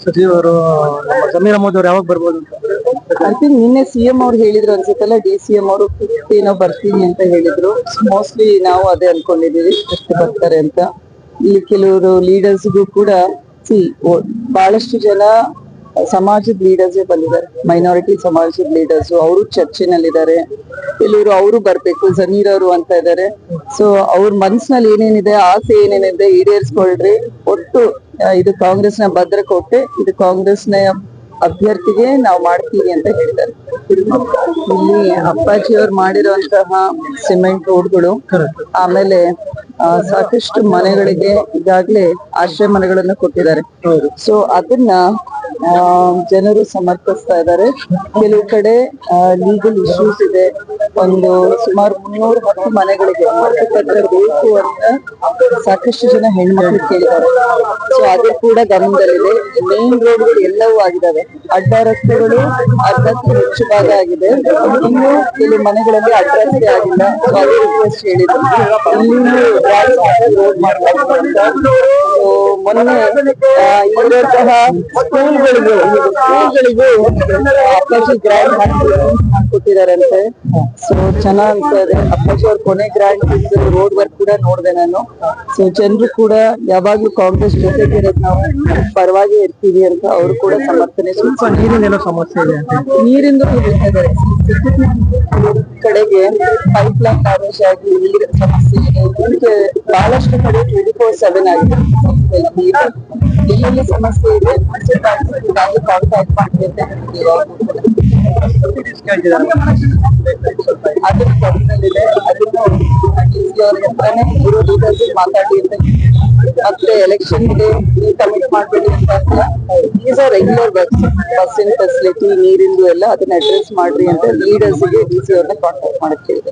ಸಚಿವರು ನಮ್ಮ ಸಮೀರ್ ಅಹಮದ್ ಅವ್ರು ಯಾವಾಗ ಬರ್ಬೋದು ಅಂತ? ಐ ಥಿಂಕ್ ನಿನ್ನೆ ಸಿಎಂ ಅವ್ರು ಹೇಳಿದ್ರು ಅನ್ಸುತ್ತಲ್ಲ, DCM ಅವರು 15 ಬರ್ತೀನಿ ಅಂತ ಹೇಳಿದ್ರು. ಮೋಸ್ಟ್ಲಿ ನಾವು ಅದೇ ಅನ್ಕೊಂಡಿದೀವಿ, ಎಷ್ಟು ಬರ್ತಾರೆ ಅಂತ. ಇಲ್ಲಿ ಕೆಲವರು ಲೀಡರ್ಸ್ಗೂ ಕೂಡ ಬಹಳಷ್ಟು ಜನ ಸಮಾಜದ ಲೀಡರ್ಸ್ ಬಂದಿದ್ದಾರೆ, ಮೈನಾರಿಟಿ ಸಮಾಜದ ಲೀಡರ್ಸ್, ಅವರು ಚರ್ಚೆನಲ್ಲಿದ್ದಾರೆ. ಕೆಲವರು ಅವರು ಬರ್ಬೇಕು, ಜಮೀರ್ ಅವರು ಅಂತ ಇದ್ದಾರೆ. ಸೊ ಅವ್ರ ಮನ್ಸಿನಲ್ಲಿ ಏನೇನಿದೆ, ಆಸೆ ಏನೇನಿದೆ ಈಡೇರಿಸ್ಕೊಳ್ರಿ. ಒಟ್ಟು ಇದು ಕಾಂಗ್ರೆಸ್ನ ಭದ್ರಕೋಟೆ, ಇದು ಕಾಂಗ್ರೆಸ್ನ ಅಭ್ಯರ್ಥಿಗೆ ನಾವು ಮಾಡ್ತೀವಿ ಅಂತ ಹೇಳಿದ್ದಾರೆ. ಇಲ್ಲಿ ಅಪ್ಪಾಜಿ ಅವ್ರು ಮಾಡಿರುವಂತಹ ಸಿಮೆಂಟ್ ರೋಡ್ಗಳು, ಆಮೇಲೆ ಸಾಕಷ್ಟು ಮನೆಗಳಿಗೆ ಈಗಾಗ್ಲೇ ಆಶ್ರಯ ಮನೆಗಳನ್ನು ಕೊಟ್ಟಿದ್ದಾರೆ. ಸೊ ಅದನ್ನ ಜನರು ಸಮರ್ಥಿಸ್ತಾ ಇದ್ದಾರೆ. ಕೆಲವು ಕಡೆ ಲೀಗಲ್ ಇಶ್ಯೂಸ್ ಇದೆ. ಒಂದು ಸುಮಾರು 310 ಮನೆಗಳಿಗೆ ಪತ್ರ ಬೇಕು ಅಂತ ಸಾಕಷ್ಟು ಜನ ಹೆಣ್ಮಕ್ಳು ಕೇಳಿದ್ದಾರೆ. ಸೊ ಅದು ಕೂಡ ಗಮನದಲ್ಲಿದೆ. ಮೇನ್ ರೋಡ್ಗಳು ಎಲ್ಲವೂ ಆಗಿದ್ದಾವೆ, ಅಡ್ಡ ರಸ್ತೆಗಳು ಅರ್ಧಕ್ಕೂ ಹೆಚ್ಚು ಭಾಗ ಆಗಿದೆ. ಇನ್ನು ಕೆಲವು ಮನೆಗಳಲ್ಲಿ ಅಡ್ಡ ರಸ್ತೆ ಆಗಿಲ್ಲ. ಸೊ ಅದೇ ರಿಕ್ವೆಸ್ಟ್ ಹೇಳಿದ್ರು, ಇಲ್ಲಿನೂ ರೋಡ್ ಮಾಡ್ಕೊಂಡು ಮೊನ್ನೆ ಇರುವಂತಹ ಸ್ಕೂಲ್ಗಳಿಗೂ ಅಪ್ಪಾಜಿ ಗ್ರ್ಯಾಂಡ್ ಮಾಡ್ಕೊಟ್ಟಿದಾರಂತೆ. ಸೊ ಚೆನ್ನಾಗ್ ಅನ್ಸ್ತದೆ. ಅಪ್ಪಾಜಿ ಅವ್ರ ಕೊನೆ ಗ್ರ್ಯಾಂಡ್ ರೋಡ್ ವರ್ಕ್ ಕೂಡ ನೋಡಿದೆ ನಾನು. ಸೊ ಜನರು ಕೂಡ ಯಾವಾಗ್ಲೂ ಕಾಂಗ್ರೆಸ್ ಜೊತೆಗೆ ಇರೋದು, ನಾವು ಪರವಾಗಿ ಇರ್ತೀವಿ ಅಂತ ಅವರು ಕೂಡ ಸಮರ್ಥನೆ. ಸ್ವಲ್ಪ ನೀರಿನ ಸಮಸ್ಯೆ ಇದೆ, ನೀರಿಂದು ಇದ್ದಾರೆ ಕಡೆಗೆ ಪೈಪ್ ಲೈನ್ ಡ್ಯಾಮೇಜ್ ಆಗಿ ನೀರಿನ ಸಮಸ್ಯೆ ಇದೆ. ಇದಕ್ಕೆ ಬಹಳಷ್ಟು ಕಡೆ 24/7 ಆಗಿದೆ ನೀರಿನ ಸಮಸ್ಯೆ ಇದೆ. ಕಾಂಟ್ಯಾಕ್ಟ್ ಮಾಡಿ ಅಂತ ಅದ್ರ ಪಕ್ಕದಲ್ಲಿದೆ. ಅದನ್ನ ಮಾತಾಡಿ ಅಂತ ಮತ್ತೆ ಎಲೆಕ್ಷನ್ ಗೆ ಕಮಿಟ್ ಮಾಡ್ಬೇಡಿ ಅಂತ. ಈಸ್ ಆರ್ ರೆಗ್ಯುಲರ್ ಬಸ್ಸಿನ ಫೆಸಿಲಿಟಿ, ನೀರಿಂದು ಎಲ್ಲ ಅದನ್ನ ಅಡ್ರೆಸ್ ಮಾಡ್ರಿ ಅಂತ ಲೀಡರ್ಸ್ ಗೆ DC ಅವ್ರನ್ನ ಕಾಂಟ್ಯಾಕ್ಟ್ ಮಾಡಕ್ ಹೇಳಿದೆ.